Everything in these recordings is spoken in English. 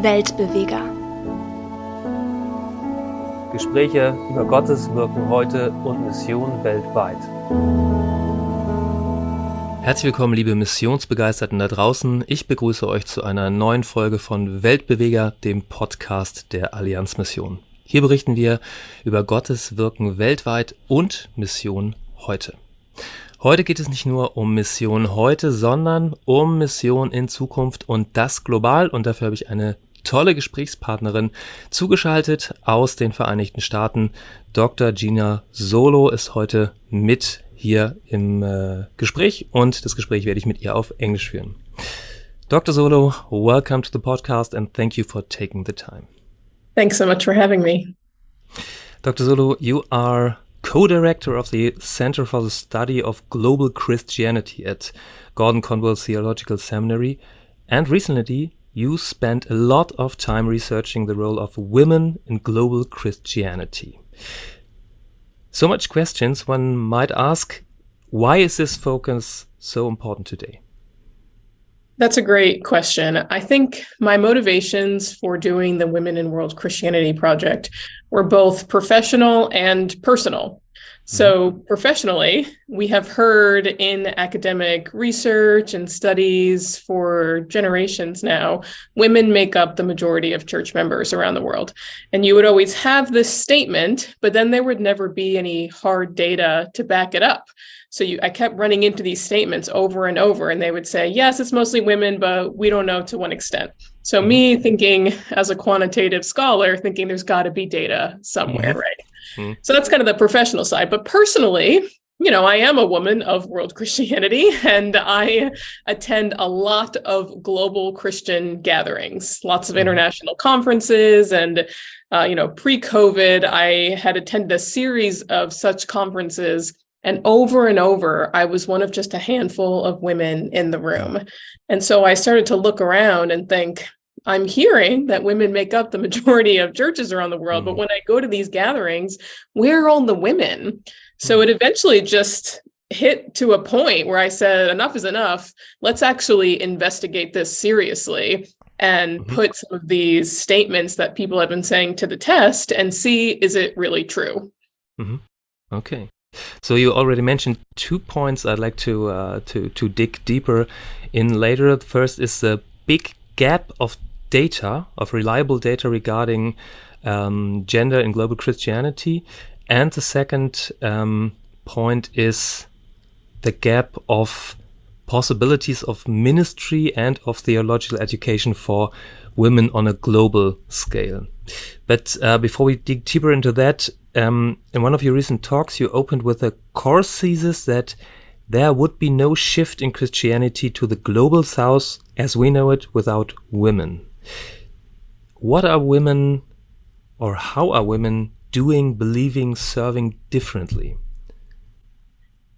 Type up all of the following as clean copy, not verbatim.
Weltbeweger. Gespräche über Gottes Wirken heute und Mission weltweit. Herzlich willkommen, liebe Missionsbegeisterten da draußen. Ich begrüße euch zu einer neuen Folge von Weltbeweger, dem Podcast der Allianz-Mission. Hier berichten wir über Gottes Wirken weltweit und Mission heute. Heute geht es nicht nur um Mission heute, sondern um Mission in Zukunft und das global. Und dafür habe ich eine tolle Gesprächspartnerin zugeschaltet aus den Vereinigten Staaten. Dr. Gina Zurlo ist heute mit hier im Gespräch und das Gespräch werde ich mit ihr auf Englisch führen. Dr. Zurlo, welcome to the podcast and thank you for taking the time. Thanks so much for having me. Dr. Zurlo, you are Co-Director of the Center for the Study of Global Christianity at Gordon-Conwell Theological Seminary, and recently you spent a lot of time researching the role of women in global Christianity. So much questions, one might ask, why is this focus so important today? That's a great question. I think my motivations for doing the Women in World Christianity project were both professional and personal. So professionally, we have heard in academic research and studies for generations now, women make up the majority of church members around the world. And you would always have this statement, but then there would never be any hard data to back it up. So I kept running into these statements over and over, and they would say, yes, it's mostly women, but we don't know to what extent. So me thinking as a quantitative scholar, thinking there's got to be data somewhere, right? So that's kind of the professional side. But personally, you know, I am a woman of world Christianity, and I attend a lot of global Christian gatherings, lots of international conferences. And, pre-COVID, I had attended a series of such conferences. And over, I was one of just a handful of women in the room. And so I started to look around and think, I'm hearing that women make up the majority of churches around the world, but when I go to these gatherings, where are all the women? So it eventually just hit to a point where I said, enough is enough. Let's actually investigate this seriously and put some of these statements that people have been saying to the test and see, is it really true? Okay. So you already mentioned 2 points I'd like to dig deeper in later. The first is the big gap of data, of reliable data regarding gender in global Christianity. And the second point is the gap of possibilities of ministry and of theological education for women on a global scale. But before we dig deeper into that, in one of your recent talks, you opened with a course thesis that there would be no shift in Christianity to the global south as we know it without women. What are women, or how are women doing, believing, serving differently?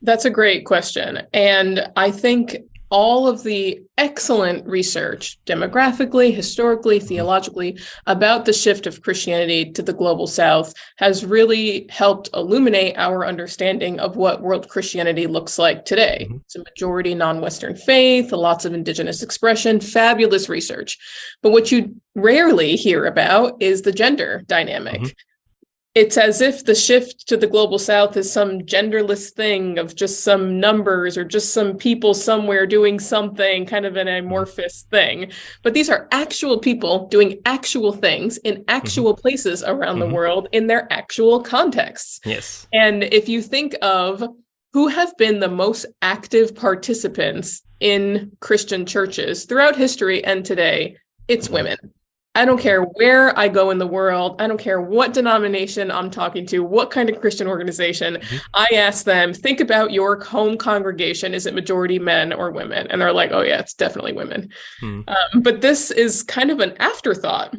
That's a great question. And I think all of the excellent research, demographically, historically, theologically, about the shift of Christianity to the global south has really helped illuminate our understanding of what world Christianity looks like today. It's a majority non-Western faith, lots of indigenous expression, fabulous research. But what you rarely hear about is the gender dynamic. It's as if the shift to the global south is some genderless thing of just some numbers or just some people somewhere doing something, kind of an amorphous thing. But these are actual people doing actual things in actual places around the world in their actual contexts. Yes. And if you think of who have been the most active participants in Christian churches throughout history and today, it's women. I don't care where I go in the world. I don't care what denomination I'm talking to, what kind of Christian organization. I ask them, think about your home congregation. Is it majority men or women? And they're like, oh yeah, it's definitely women. But this is kind of an afterthought.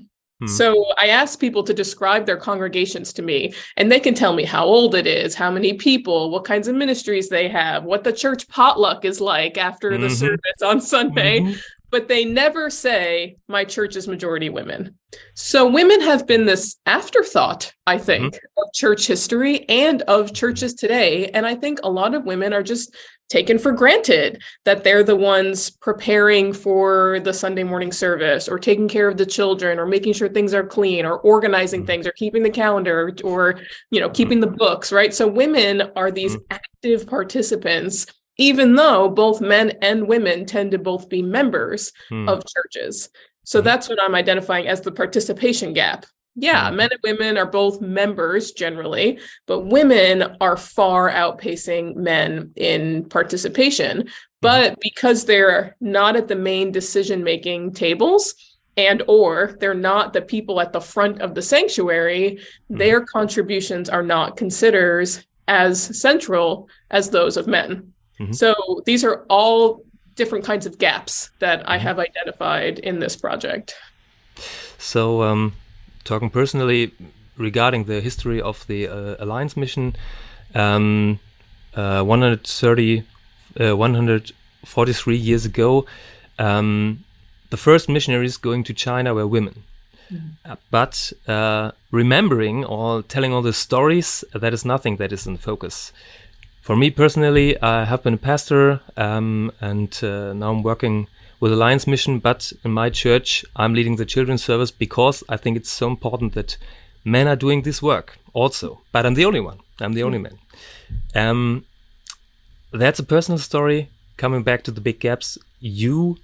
So I ask people to describe their congregations to me, and they can tell me how old it is, how many people, what kinds of ministries they have, what the church potluck is like after the service on Sunday. But they never say, my church is majority women. So women have been this afterthought, I think, of church history and of churches today. And I think a lot of women are just taken for granted that they're the ones preparing for the Sunday morning service, or taking care of the children, or making sure things are clean, or organizing things, or keeping the calendar, or, keeping the books, right? So women are these active participants, even though both men and women tend to both be members of churches. So that's what I'm identifying as the participation gap. Yeah, men and women are both members generally, but women are far outpacing men in participation. But because they're not at the main decision-making tables, and or they're not the people at the front of the sanctuary, their contributions are not considered as central as those of men. So these are all different kinds of gaps that I have identified in this project. So, talking personally regarding the history of the Allianz-Mission, 143 years ago, the first missionaries going to China were women. But remembering or telling all the stories, that is nothing that is in focus. For me personally, I have been a pastor, and now I'm working with Allianz-Mission, but in my church, I'm leading the children's service because I think it's so important that men are doing this work also. But I'm the only one. I'm the only man. That's a personal story. Coming back to the big gaps, you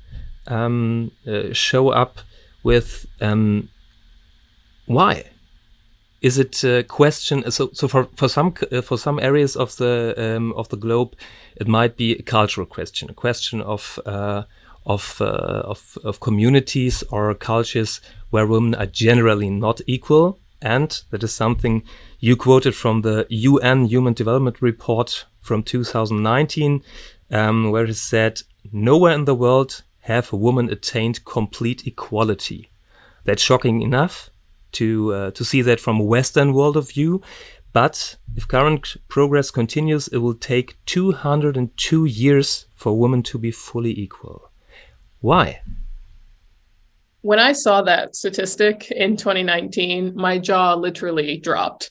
show up with why? Is it a question? So for some areas of the globe, it might be a cultural question, a question of communities or cultures where women are generally not equal, and that is something you quoted from the UN Human Development Report from 2019, where it said, "Nowhere in the world have women attained complete equality." That's shocking enough to see that from a Western world of view. But if current progress continues, it will take 202 years for women to be fully equal. Why? When I saw that statistic in 2019, my jaw literally dropped,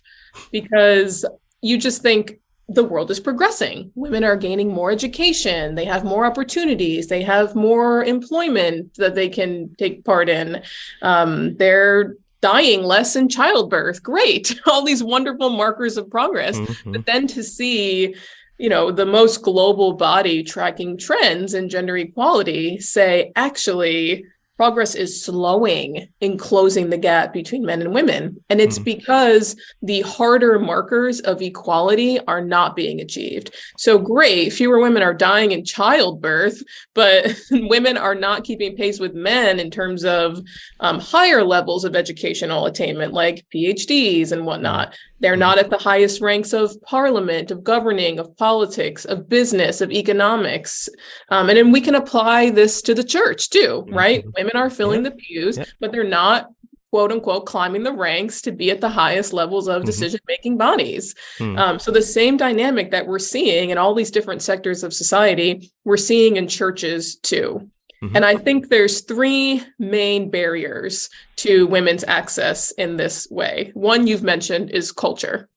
because you just think the world is progressing. Women are gaining more education. They have more opportunities. They have more employment that they can take part in. They're dying less in childbirth. Great. All these wonderful markers of progress. But then to see, the most global body tracking trends in gender equality say, actually, progress is slowing in closing the gap between men and women. And it's because the harder markers of equality are not being achieved. So great, fewer women are dying in childbirth, but women are not keeping pace with men in terms of higher levels of educational attainment, like PhDs and whatnot. They're not at the highest ranks of parliament, of governing, of politics, of business, of economics. And then we can apply this to the church too, right? Women are filling the pews, but they're not, quote unquote, climbing the ranks to be at the highest levels of decision-making bodies. So the same dynamic that we're seeing in all these different sectors of society, we're seeing in churches too. And I think there's three main barriers to women's access in this way. One you've mentioned is culture.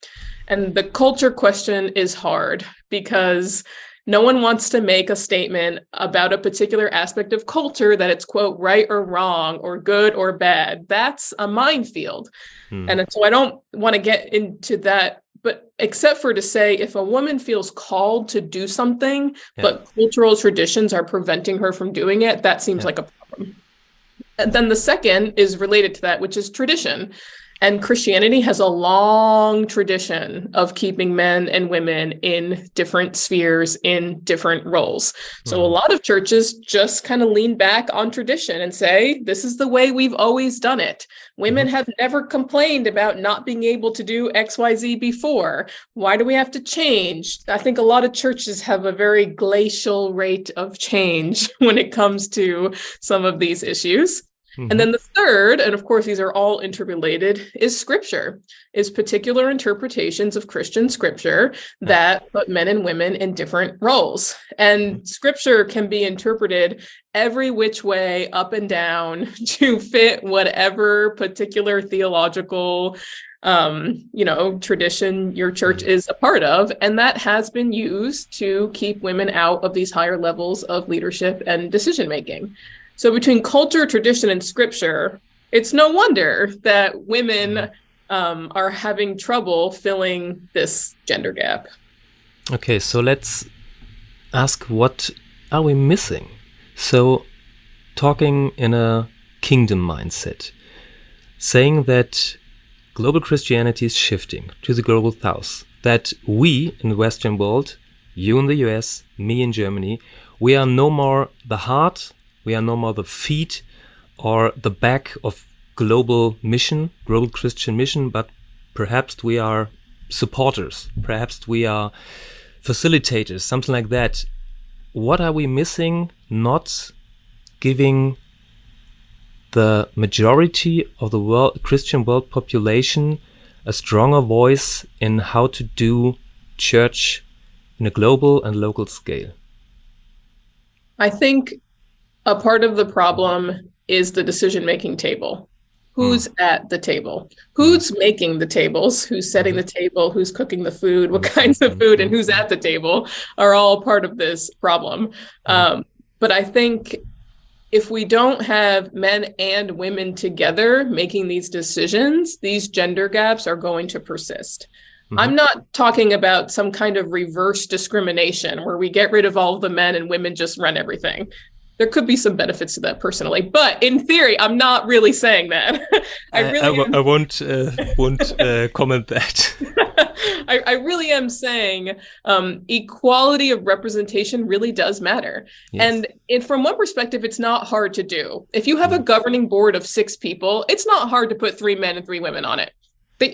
And the culture question is hard because no one wants to make a statement about a particular aspect of culture that it's, quote, right or wrong or good or bad. That's a minefield. And so I don't want to get into that, but except for to say, if a woman feels called to do something, but cultural traditions are preventing her from doing it, that seems like a problem. And then the second is related to that, which is tradition. And Christianity has a long tradition of keeping men and women in different spheres, in different roles. So a lot of churches just kind of lean back on tradition and say, this is the way we've always done it. Women have never complained about not being able to do XYZ before. Why do we have to change? I think a lot of churches have a very glacial rate of change when it comes to some of these issues. And then the third, and of course, these are all interrelated, is scripture, is particular interpretations of Christian scripture that put men and women in different roles. And scripture can be interpreted every which way, up and down, to fit whatever particular theological tradition your church is a part of, and that has been used to keep women out of these higher levels of leadership and decision making. So between culture, tradition, and scripture, it's no wonder that women are having trouble filling this gender gap. Okay, so let's ask, what are we missing? So talking in a kingdom mindset, saying that global Christianity is shifting to the global south, that we in the Western world, you in the US, me in Germany, we are no more the heart, we are no more the feet or the back of global mission, global Christian mission, but perhaps we are supporters, perhaps we are facilitators, something like that. What are we missing, not giving the majority of the Christian world population a stronger voice in how to do church in a global and local scale? I think a part of the problem is the decision-making table. Who's at the table? Who's making the tables? Who's setting the table? Who's cooking the food? What kinds of food? And who's at the table are all part of this problem. But I think if we don't have men and women together making these decisions, these gender gaps are going to persist. I'm not talking about some kind of reverse discrimination where we get rid of all of the men and women just run everything. There could be some benefits to that personally, but in theory, I'm not really saying that. I won't comment that. I really am saying equality of representation really does matter. Yes. And from one perspective, it's not hard to do. If you have a governing board of 6 people, it's not hard to put 3 men and 3 women on it.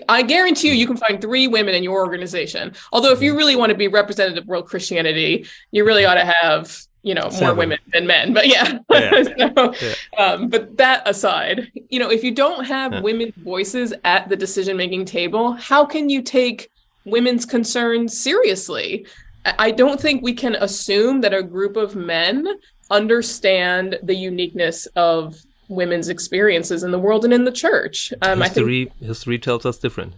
I guarantee you can find 3 women in your organization. Although if you really want to be representative of world Christianity, you really ought to have more women than men, but but that aside, if you don't have women's voices at the decision-making table, how can you take women's concerns seriously? I don't think we can assume that a group of men understand the uniqueness of women's experiences in the world and in the church. History tells us different.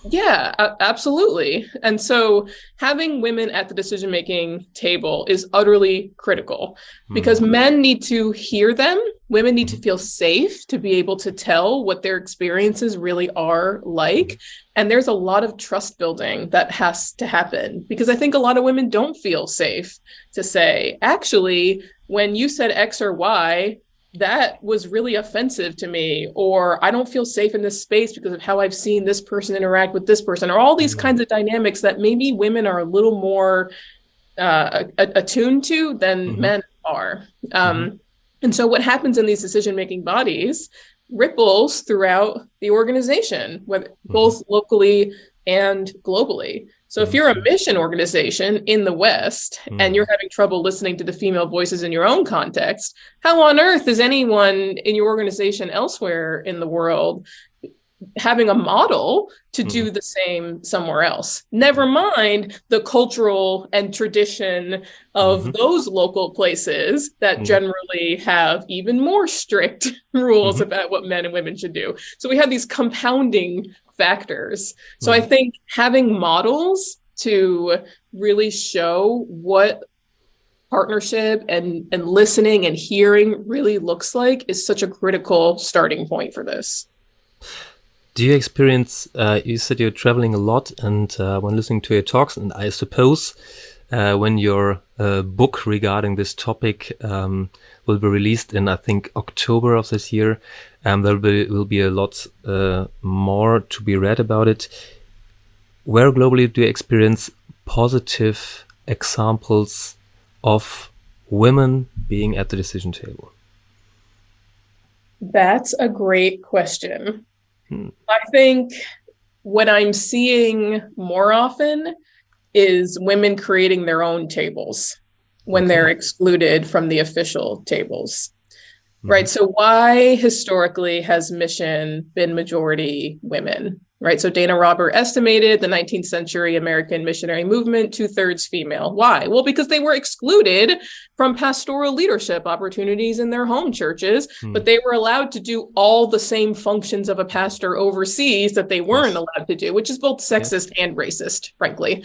Yeah, absolutely. And so having women at the decision-making table is utterly critical because men need to hear them. Women need to feel safe to be able to tell what their experiences really are like. And there's a lot of trust building that has to happen because I think a lot of women don't feel safe to say, actually, when you said X or Y, that was really offensive to me, or I don't feel safe in this space because of how I've seen this person interact with this person, or all these kinds of dynamics that maybe women are a little more attuned to than men are. And so what happens in these decision-making bodies ripples throughout the organization, whether both locally and globally. So if you're a mission organization in the West and you're having trouble listening to the female voices in your own context, how on earth is anyone in your organization elsewhere in the world having a model to do the same somewhere else? Never mind the cultural and tradition of those local places that generally have even more strict rules about what men and women should do. So we have these compounding factors. So I think having models to really show what partnership and listening and hearing really looks like is such a critical starting point for this. Do you experience, you said you're traveling a lot and when listening to your talks, and I suppose when your book regarding this topic will be released in, I think, October of this year, there will be a lot more to be read about it. Where globally do you experience positive examples of women being at the decision table? That's a great question. I think what I'm seeing more often is women creating their own tables when they're excluded from the official tables. Right. So why historically has mission been majority women? right? So Dana Robert estimated the 19th century American missionary movement, 2/3 female. Why? Well, because they were excluded from pastoral leadership opportunities in their home churches, but they were allowed to do all the same functions of a pastor overseas that they weren't allowed to do, which is both sexist and racist, frankly.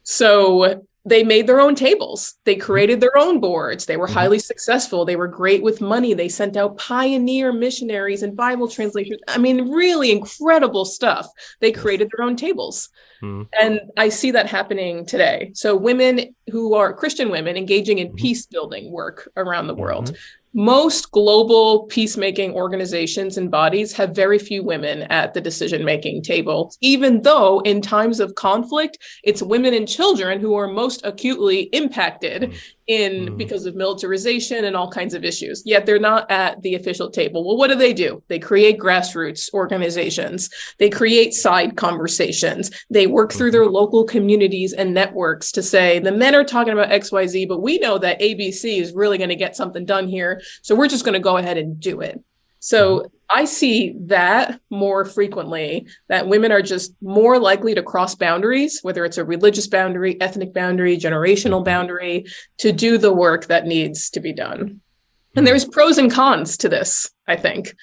So they made their own tables. They created their own boards. They were highly successful. They were great with money. They sent out pioneer missionaries and Bible translations. I mean, really incredible stuff. They created their own tables. And I see that happening today. So women who are Christian women engaging in peace building work around the world. Most global peacemaking organizations and bodies have very few women at the decision-making table, even though in times of conflict, it's women and children who are most acutely impacted because of militarization and all kinds of issues. Yet they're not at the official table. Well, what do? They create grassroots organizations. They create side conversations. They work through their local communities and networks to say, the men are talking about XYZ, but we know that ABC is really going to get something done here. So we're just going to go ahead and do it. So I see that more frequently, that women are just more likely to cross boundaries, whether it's a religious boundary, ethnic boundary, generational boundary, to do the work that needs to be done. And there's pros and cons to this, I think.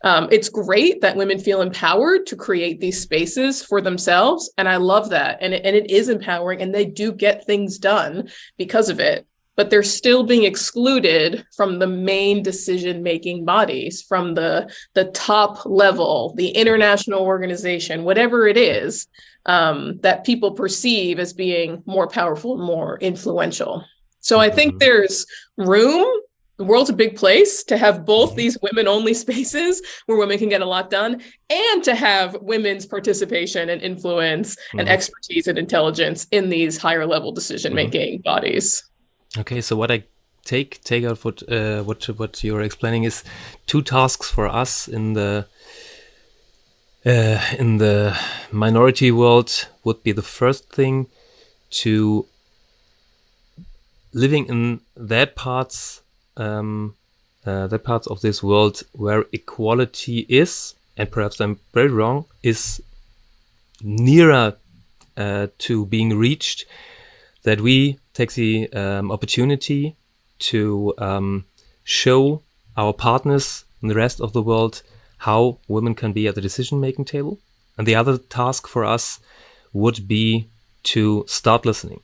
It's great that women feel empowered to create these spaces for themselves. And I love that. And it is empowering, and they do get things done because of it. But they're still being excluded from the main decision-making bodies, from the top level, the international organization, whatever it is, that people perceive as being more powerful, more influential. So I think there's room. The world's a big place to have both these women-only spaces where women can get a lot done, and to have women's participation and influence and expertise and intelligence in these higher-level decision-making bodies. Okay, so what I take out what you're explaining is two tasks for us in the minority world would be the first thing, to living in that parts of this world where equality is, and perhaps I'm very wrong, is nearer to being reached, that we take the opportunity to show our partners in the rest of the world how women can be at the decision-making table. And the other task for us would be to start listening.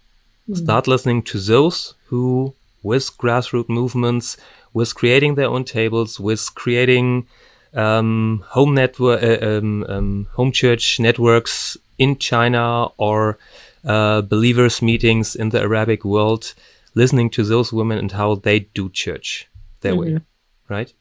Start listening to those who, with grassroots movements, with creating their own tables, with creating home church networks in China, or believers meetings in the Arabic world, listening to those women and how they do church their way, right?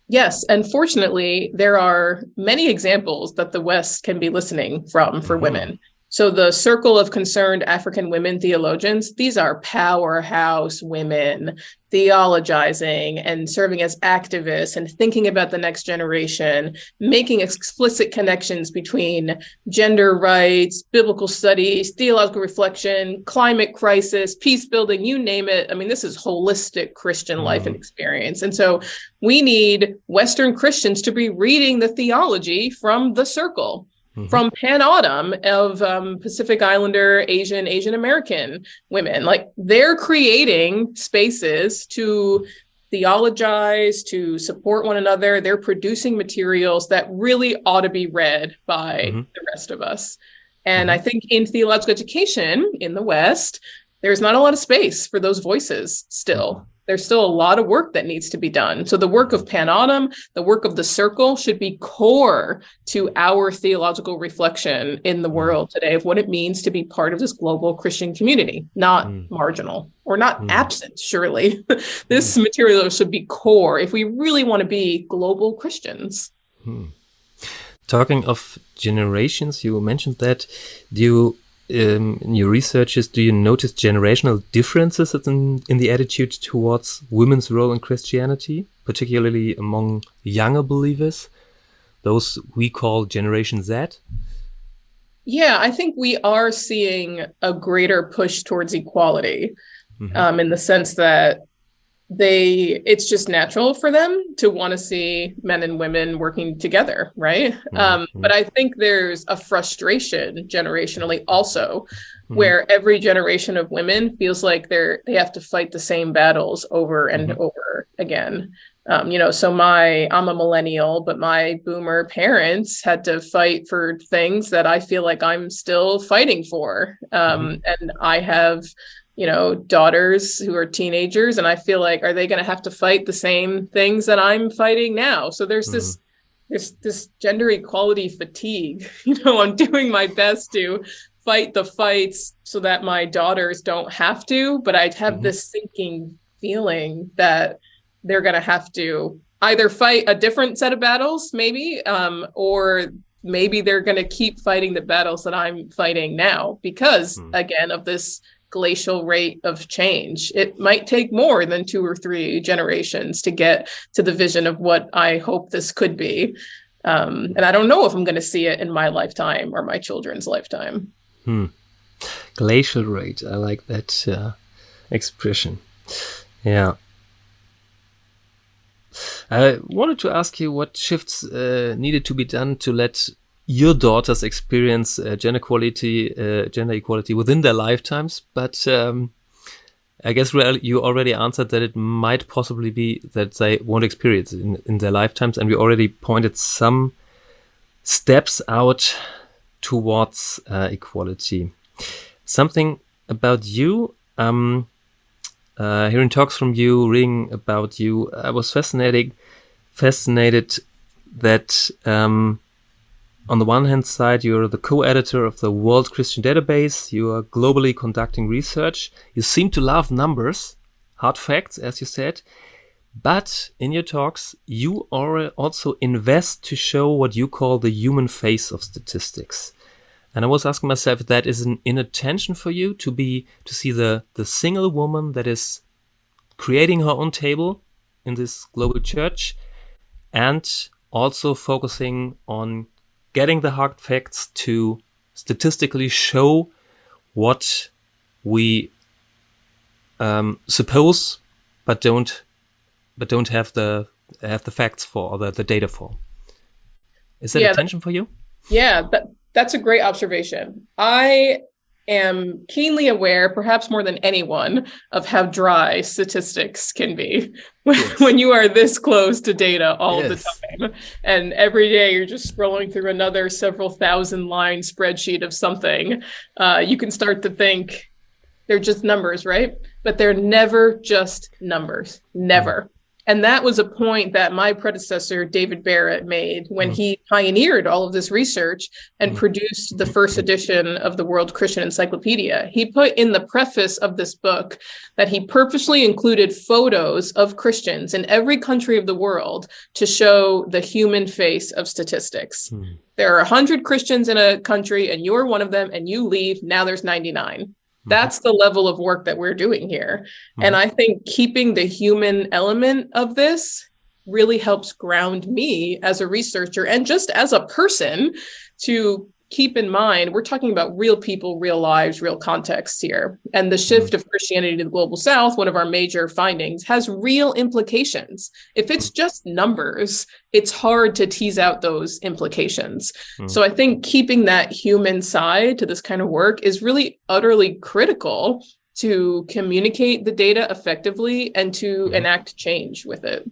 Yes, and fortunately, there are many examples that the West can be listening from for women. So the Circle of Concerned African Women Theologians, these are powerhouse women theologizing and serving as activists and thinking about the next generation, making explicit connections between gender rights, biblical studies, theological reflection, climate crisis, peace building, you name it. I mean, this is holistic Christian life and experience. And so we need Western Christians to be reading the theology from the Circle. From Pan Autumn of Pacific Islander, Asian American women. Like, they're creating spaces to theologize, to support one another. They're producing materials that really ought to be read by the rest of us. And I think in theological education in the West, there's not a lot of space for those voices still. There's still a lot of work that needs to be done. So the work of Pan Autumn, the work of the Circle, should be core to our theological reflection in the world today of what it means to be part of this global Christian community, not marginal or not absent, surely. This material should be core if we really want to be global Christians. Talking of generations, you mentioned that. In your researches, do you notice generational differences in the attitude towards women's role in Christianity, particularly among younger believers, those we call Generation Z? Yeah, I think we are seeing a greater push towards equality in the sense that it's just natural for them to want to see men and women working together, right? But I think there's a frustration generationally also, where every generation of women feels like they have to fight the same battles over and over again. So I'm a millennial, but my boomer parents had to fight for things that I feel like I'm still fighting for. And I have daughters who are teenagers, and I feel like, are they going to have to fight the same things that I'm fighting now? So there's this gender equality fatigue. I'm doing my best to fight the fights so that my daughters don't have to, but I have this sinking feeling that they're going to have to either fight a different set of battles, maybe, or maybe they're going to keep fighting the battles that I'm fighting now because, again, of this glacial rate of change. It might take more than 2 or 3 generations to get to the vision of what I hope this could be. And I don't know if I'm going to see it in my lifetime or my children's lifetime. Glacial rate. I like that expression. Yeah. I wanted to ask you what shifts needed to be done to let your daughters experience gender equality within their lifetimes, but I guess you already answered that it might possibly be that they won't experience it in their lifetimes, and we already pointed some steps out towards equality. Something about you, hearing talks from you, reading about you, I was fascinated that on the one hand side, you're the co-editor of the World Christian Database. You are globally conducting research. You seem to love numbers, hard facts, as you said. But in your talks, you also invest to show what you call the human face of statistics. And I was asking myself if that is an inner tension for you to see the single woman that is creating her own table in this global church, and also focusing on getting the hard facts to statistically show what we suppose, but don't have the facts for, or the data for. Is that a tension for you? Yeah, that's a great observation. I am keenly aware, perhaps more than anyone, of how dry statistics can be when you are this close to data all the time. And every day you're just scrolling through another several thousand line spreadsheet of something. You can start to think they're just numbers, right? But they're never just numbers, never. And that was a point that my predecessor, David Barrett, made when he pioneered all of this research and produced the first edition of the World Christian Encyclopedia. He put in the preface of this book that he purposely included photos of Christians in every country of the world to show the human face of statistics. There are 100 Christians in a country and you're one of them and you leave, now there's 99. That's the level of work that we're doing here. And I think keeping the human element of this really helps ground me as a researcher and just as a person to keep in mind, we're talking about real people, real lives, real contexts here. And the shift of Christianity to the global south, one of our major findings, has real implications. If it's just numbers, it's hard to tease out those implications. So I think keeping that human side to this kind of work is really utterly critical to communicate the data effectively and to enact change with it.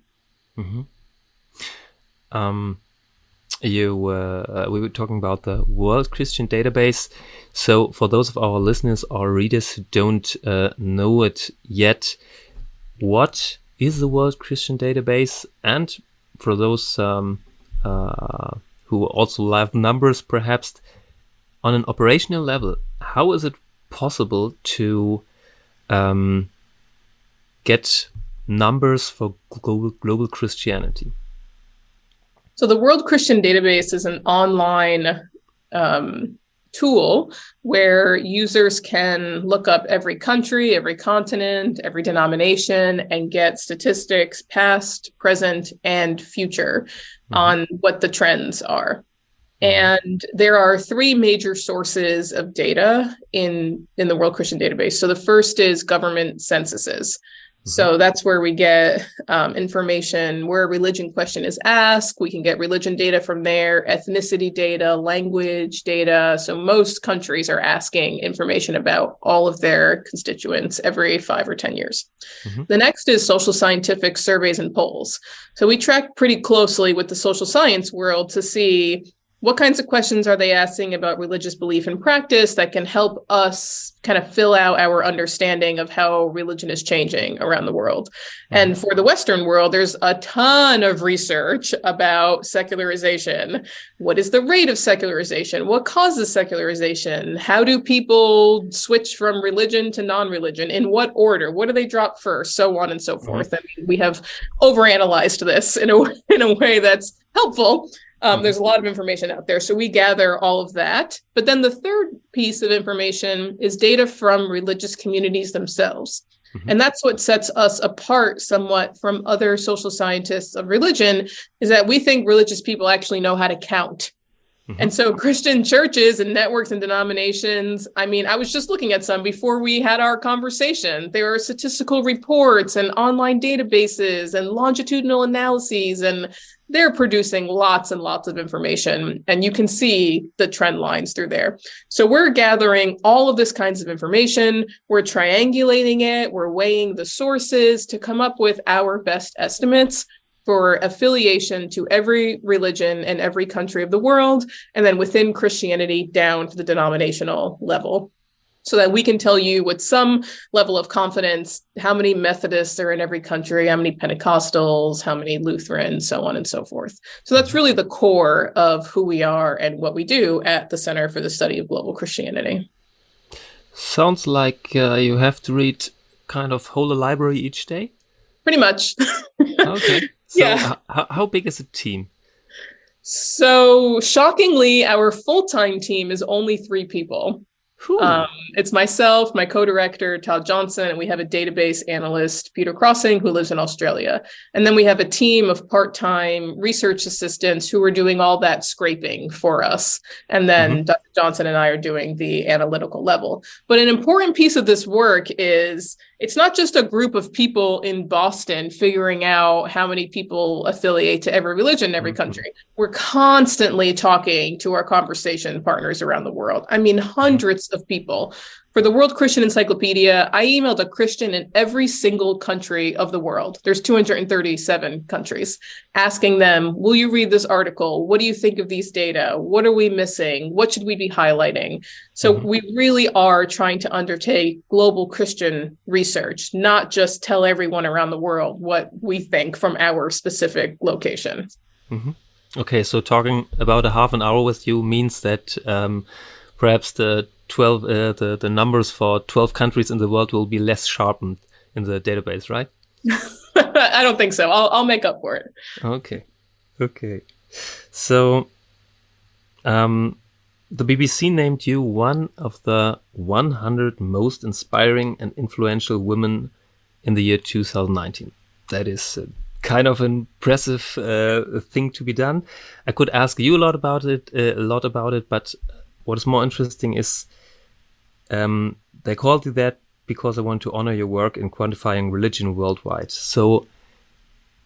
We were talking about the World Christian Database. So for those of our listeners or readers who don't know it yet, what is the World Christian Database? And for those who also love numbers, perhaps on an operational level, how is it possible to get numbers for global Christianity? So the World Christian Database is an online tool where users can look up every country, every continent, every denomination, and get statistics past, present, and future on what the trends are. And there are 3 major sources of data in the World Christian Database. So the first is government censuses. So that's where we get information where a religion question is asked. We can get religion data from there, ethnicity data, language data. So most countries are asking information about all of their constituents every 5 or 10 years. The next is social scientific surveys and polls. So we track pretty closely with the social science world to see what kinds of questions are they asking about religious belief and practice that can help us kind of fill out our understanding of how religion is changing around the world. And for the Western world, there's a ton of research about secularization. What is the rate of secularization? What causes secularization? How do people switch from religion to non-religion? In what order? What do they drop first? So on and so forth. I mean, we have overanalyzed this in a way that's helpful. There's a lot of information out there. So we gather all of that. But then the third piece of information is data from religious communities themselves. And that's what sets us apart somewhat from other social scientists of religion, is that we think religious people actually know how to count. And so Christian churches and networks and denominations, I mean, I was just looking at some before we had our conversation. There are statistical reports and online databases and longitudinal analyses, and they're producing lots and lots of information. And you can see the trend lines through there. So we're gathering all of this kinds of information. We're triangulating it. We're weighing the sources to come up with our best estimates for affiliation to every religion and every country of the world, and then within Christianity down to the denominational level, so that we can tell you with some level of confidence how many Methodists are in every country, how many Pentecostals, how many Lutherans, so on and so forth. So that's really the core of who we are and what we do at the Center for the Study of Global Christianity. Sounds like you have to read kind of whole library each day? Pretty much. Okay. So yeah. How big is the team? So shockingly, our full-time team is only 3 people. It's myself, my co-director, Todd Johnson, and we have a database analyst, Peter Crossing, who lives in Australia. And then we have a team of part-time research assistants who are doing all that scraping for us. And then Dr. Johnson and I are doing the analytical level. But an important piece of this work is it's not just a group of people in Boston figuring out how many people affiliate to every religion in every country. We're constantly talking to our conversation partners around the world. I mean, hundreds of people. For the World Christian Encyclopedia, I emailed a Christian in every single country of the world. There's 237 countries, asking them, will you read this article? What do you think of these data? What are we missing? What should we be highlighting? So we really are trying to undertake global Christian research, not just tell everyone around the world what we think from our specific location. Okay, so talking about a half an hour with you means that perhaps the numbers for 12 countries in the world will be less sharpened in the database, right? I don't think so. I'll make up for it. Okay. So, the BBC named you one of the 100 most inspiring and influential women in the year 2019. That is kind of an impressive thing to be done. I could ask you a lot about it, but what is more interesting is they called you that because I want to honor your work in quantifying religion worldwide. So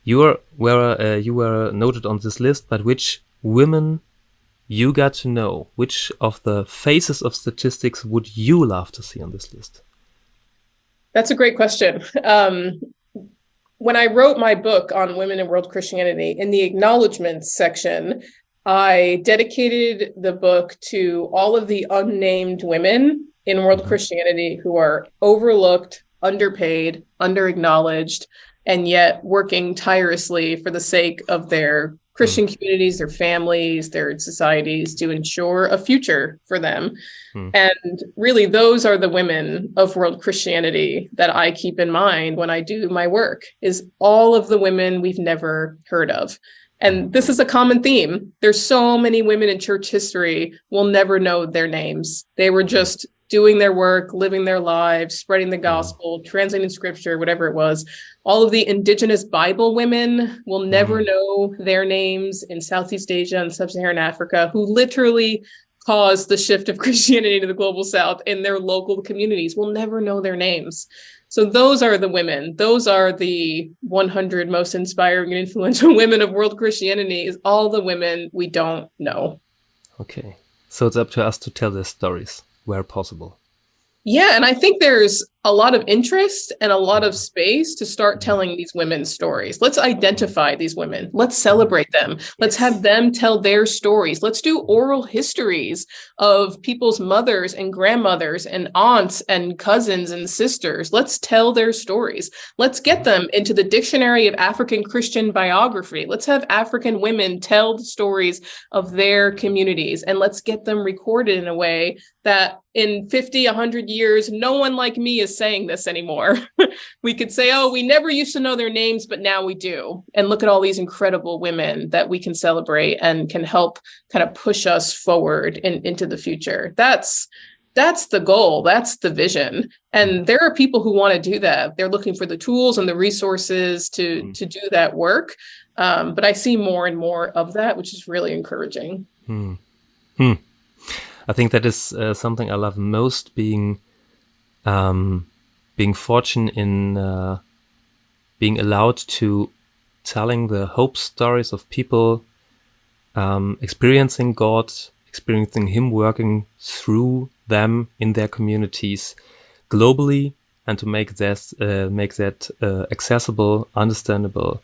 you were noted on this list, but which women you got to know? Which of the faces of statistics would you love to see on this list? That's a great question. When I wrote my book on women in world Christianity, in the acknowledgments section, I dedicated the book to all of the unnamed women in world Christianity who are overlooked, underpaid, underacknowledged, and yet working tirelessly for the sake of their Christian communities, their families, their societies to ensure a future for them. And really, those are the women of world Christianity that I keep in mind when I do my work, is all of the women we've never heard of. And this is a common theme. There's so many women in church history, we'll never know their names. They were just doing their work, living their lives, spreading the gospel, translating scripture, whatever it was. All of the indigenous Bible women will never know their names in Southeast Asia and Sub-Saharan Africa, who literally caused the shift of Christianity to the global South in their local communities. We'll never know their names. So those are the women. Those are the 100 most inspiring and influential women of world Christianity, is all the women we don't know. Okay. So it's up to us to tell their stories where possible. Yeah, and I think there's a lot of interest and a lot of space to start telling these women's stories. Let's identify these women. Let's celebrate them. Let's have them tell their stories. Let's do oral histories of people's mothers and grandmothers and aunts and cousins and sisters. Let's tell their stories. Let's get them into the Dictionary of African Christian Biography. Let's have African women tell the stories of their communities, and let's get them recorded in a way that in 50, 100 years, no one like me is saying this anymore. We could say, oh, we never used to know their names, but now we do. And look at all these incredible women that we can celebrate and can help kind of push us forward into the future. That's the goal. That's the vision. And there are people who want to do that. They're looking for the tools and the resources to do that work. But I see more and more of that, which is really encouraging. I think that is something I love most, being fortunate in being allowed to telling the hope stories of people experiencing God, experiencing Him working through them in their communities globally, and to make that accessible, understandable,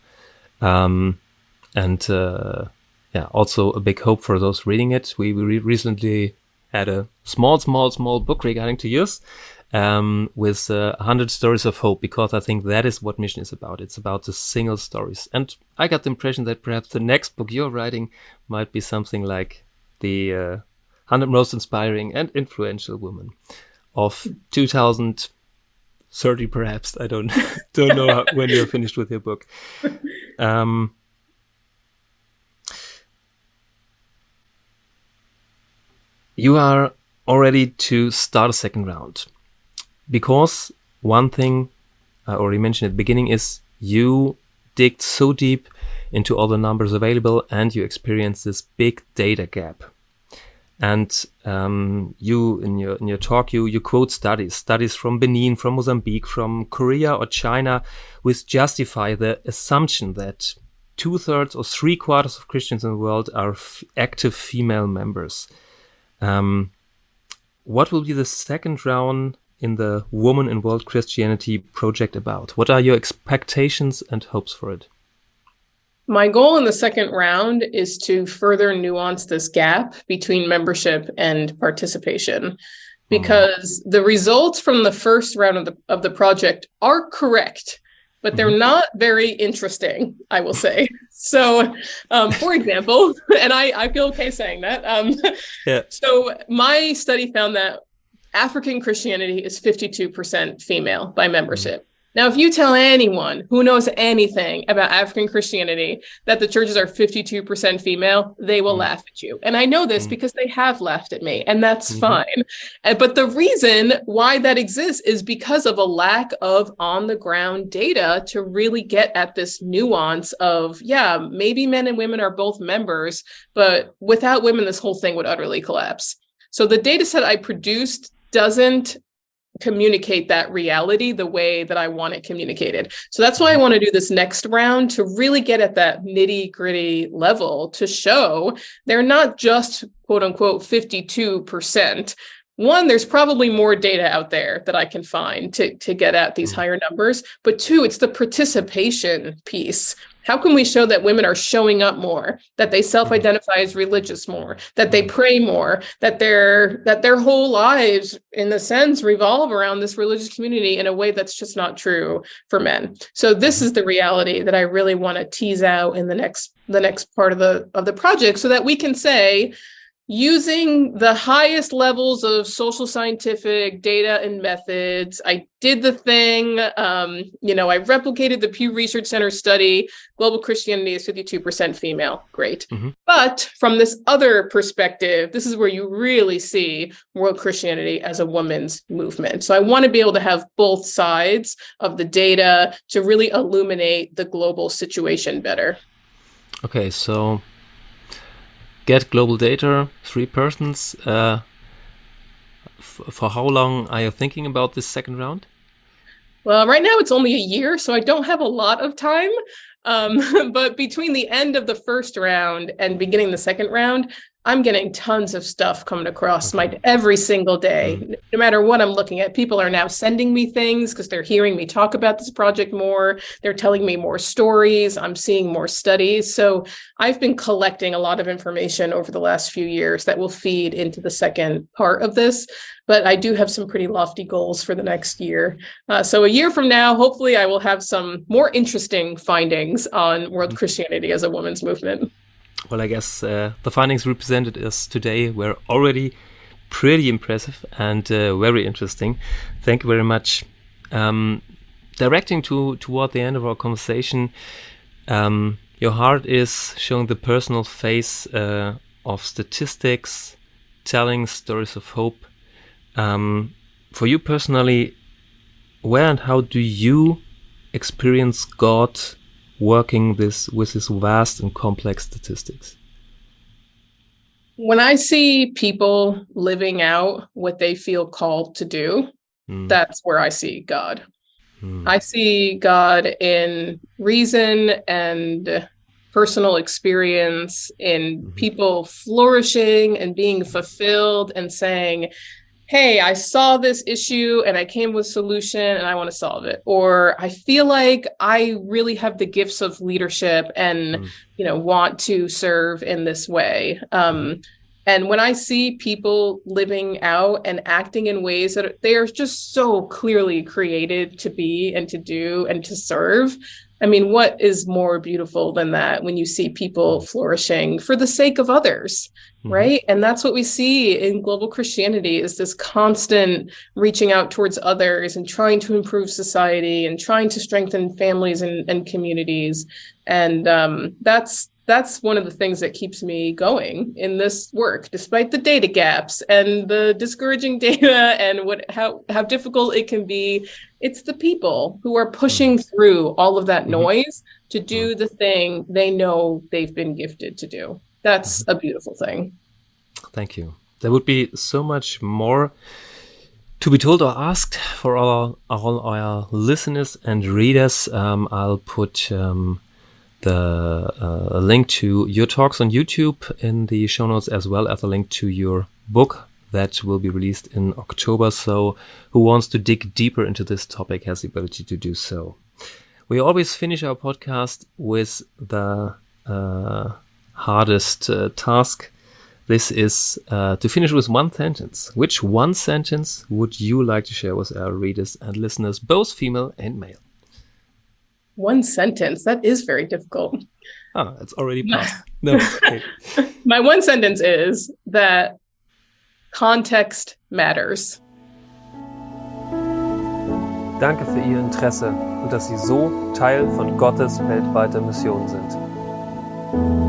and also a big hope for those reading it. We recently had a small book regarding to use with 100 stories of hope, because I think that is what mission is about. It's about the single stories. And I got the impression that perhaps the next book you're writing might be something like the 100 most inspiring and influential women of 2030, perhaps. I don't know when you're finished with your book. You are all ready to start a second round, because one thing I already mentioned at the beginning is you digged so deep into all the numbers available, and you experienced this big data gap. And you in your talk you quote studies from Benin, from Mozambique, from Korea or China, which justify the assumption that 2/3 or 3/4 of Christians in the world are active female members. What will be the second round in the Woman in World Christianity project about? What are your expectations and hopes for it? My goal in the second round is to further nuance this gap between membership and participation, because the results from the first round of the project are correct, but they're not very interesting, I will say. So, for example, and I feel okay saying that. So my study found that African Christianity is 52% female by membership. Now, if you tell anyone who knows anything about African Christianity that the churches are 52% female, they will laugh at you. And I know this because they have laughed at me, and that's fine. But the reason why that exists is because of a lack of on-the-ground data to really get at this nuance of, yeah, maybe men and women are both members, but without women, this whole thing would utterly collapse. So the data set I produced doesn't communicate that reality the way that I want it communicated. So that's why I want to do this next round, to really get at that nitty-gritty level, to show they're not just quote unquote 52%. One, there's probably more data out there that I can find to get at these higher numbers. But two, it's the participation piece. How can we show that women are showing up more, that they self-identify as religious more, that they pray more, that their whole lives, in a sense, revolve around this religious community in a way that's just not true for men? So this is the reality that I really want to tease out in the next part of the project, so that we can say, using the highest levels of social scientific data and methods, I did the thing, I replicated the Pew Research Center study. Global Christianity is 52% female. Great. But from this other perspective, this is where you really see world Christianity as a women's movement. So I want to be able to have both sides of the data to really illuminate the global situation better. Okay, so get global data, 3 persons. For how long are you thinking about this second round? Well, right now it's only a year, so I don't have a lot of time. But between the end of the first round and beginning the second round, I'm getting tons of stuff coming across my every single day. No matter what I'm looking at, people are now sending me things because they're hearing me talk about this project more. They're telling me more stories. I'm seeing more studies. So I've been collecting a lot of information over the last few years that will feed into the second part of this. But I do have some pretty lofty goals for the next year. So a year from now, hopefully I will have some more interesting findings on world Christianity as a women's movement. Well, I guess the findings represented us today were already pretty impressive and very interesting. Thank you very much. Directing toward the end of our conversation, your heart is showing the personal face of statistics, telling stories of hope. For you personally, where and how do you experience God working with this vast and complex statistics? When I see people living out what they feel called to do, that's where I see God. I see God in reason and personal experience, in people flourishing and being fulfilled and saying, hey, I saw this issue and I came with a solution and I want to solve it. Or I feel like I really have the gifts of leadership and, want to serve in this way. And when I see people living out and acting in ways that they are just so clearly created to be and to do and to serve, I mean, what is more beautiful than that when you see people flourishing for the sake of others, right? And that's what we see in global Christianity, is this constant reaching out towards others and trying to improve society and trying to strengthen families and communities. And that's one of the things that keeps me going in this work, despite the data gaps and the discouraging data and how difficult it can be. It's the people who are pushing through all of that noise to do the thing they know they've been gifted to do. That's a beautiful thing. Thank you. There would be so much more to be told or asked for all our listeners and readers. I'll put the link to your talks on YouTube in the show notes, as well as a link to your book that will be released in October. So who wants to dig deeper into this topic has the ability to do so. We always finish our podcast with the hardest task. This is to finish with one sentence. Which one sentence would you like to share with our readers and listeners, both female and male? One sentence. That is very difficult. Oh, it's already passed. No, okay. My one sentence is that context matters. Danke für Ihr Interesse und dass Sie so Teil von Gottes weltweiter Mission sind.